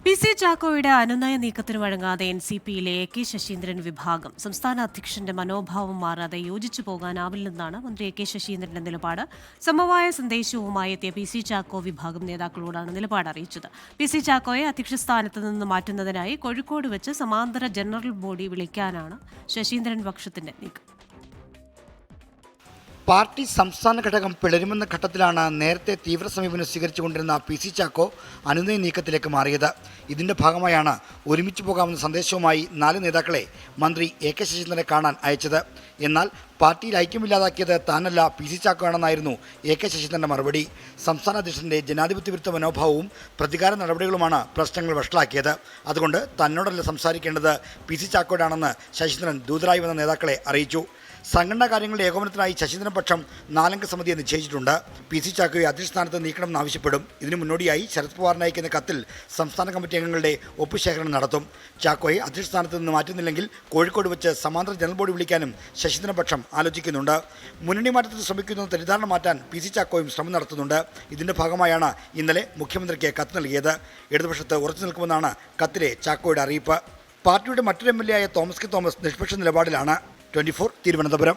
PC. ചാക്കോയുടെ അനുനയ നീക്കത്തിന് വഴങ്ങാതെ എൻ.സി.പിയിലെ AK. Saseendran വിഭാഗം സംസ്ഥാന അധ്യക്ഷന്റെ മനോഭാവം മാറാതെ യോജിച്ചു പോകാനാവില്ലെന്നാണ് മന്ത്രി എ.കെ. ശശീന്ദ്രന്റെ നിലപാട്. സമവായ സന്ദേശവുമായി എത്തിയ പി.സി. ചാക്കോ വിഭാഗം നേതാക്കളോടാണ് നിലപാട് അറിയിച്ചത്. പി.സി. ചാക്കോയെ അധ്യക്ഷ സ്ഥാനത്ത് നിന്ന് മാറ്റുന്നതിനായി കോഴിക്കോട് വെച്ച് സമാന്തര ജനറൽ ബോഡി വിളിക്കാനാണ് ശശീന്ദ്രൻ പക്ഷത്തിന്റെ നീക്കം. പാർട്ടി സംസ്ഥാന ഘടകം പിളരുമെന്ന ഘട്ടത്തിലാണ് നേരത്തെ തീവ്ര സമീപനം സ്വീകരിച്ചുകൊണ്ടിരുന്ന പി.സി. ചാക്കോ അനുനയ നീക്കത്തിലേക്ക് മാറിയത്. ഇതിന്റെ ഭാഗമായാണ് ഒരുമിച്ച് പോകാമെന്ന സന്ദേശവുമായി 4 നേതാക്കളെ മന്ത്രി എ.കെ. ശശീന്ദ്രനെ കാണാൻ അയച്ചത്. എന്നാൽ പാർട്ടിയിൽ ഐക്യമില്ലാതാക്കിയത് താനല്ല പി.സി. ചാക്കോ ആണെന്നായിരുന്നു എ.കെ. ശശീന്ദ്രന്റെ മറുപടി. സംസ്ഥാന അധ്യക്ഷന്റെ ജനാധിപത്യ വിരുദ്ധ മനോഭാവവും പ്രതികാര നടപടികളുമാണ് പ്രശ്നങ്ങൾ വഷളാക്കിയത്. അതുകൊണ്ട് തന്നോടല്ല സംസാരിക്കേണ്ടത് പി.സി. ചാക്കോയോടാണെന്ന് ശശീന്ദ്രൻ ദൂതരായി വന്ന നേതാക്കളെ അറിയിച്ചു. സംഘടനാ കാര്യങ്ങളുടെ ഏകോപനത്തിനായി ശശീന്ദ്രൻ പക്ഷം 4 അംഗ സമിതിയെ നിശ്ചയിച്ചിട്ടുണ്ട്. പി.സി. ചാക്കോയെ അധ്യക്ഷ സ്ഥാനത്ത് നീക്കണമെന്നാവശ്യപ്പെടും. ഇതിനു മുന്നോടിയായി ശരത് പവാറിന് അയക്കുന്ന കത്തിൽ സംസ്ഥാന കമ്മിറ്റി അംഗങ്ങളുടെ ഒപ്പുശേഖരണം നടത്തും. ചാക്കോയെ അധ്യക്ഷ സ്ഥാനത്ത് നിന്ന് മാറ്റുന്നില്ലെങ്കിൽ കോഴിക്കോട് വെച്ച് സമാന്തര ജനറൽ ബോഡി വിളിക്കാനും ശശീന്ദ്രൻ പക്ഷം ആലോചിക്കുന്നുണ്ട്. മുന്നണി മാറ്റത്തിൽ ശ്രമിക്കുന്ന തെറ്റിദ്ധാരണ മാറ്റാൻ പി.സി. ചാക്കോയും ശ്രമം നടത്തുന്നുണ്ട്. ഇതിന്റെ ഭാഗമായാണ് ഇന്നലെ മുഖ്യമന്ത്രിക്ക് കത്ത് നൽകിയത്. ഇടതുപക്ഷത്ത് ഉറച്ചു നിൽക്കുമെന്നാണ് കത്തിലെ ചാക്കോയുടെ അറിയിപ്പ്. പാർട്ടിയുടെ മറ്റൊരു എം.എൽ.എ ആയ തോമസ് കെ തോമസ് നിഷ്പക്ഷ നിലപാടിലാണ്. 24 തിരുവനന്തപുരം.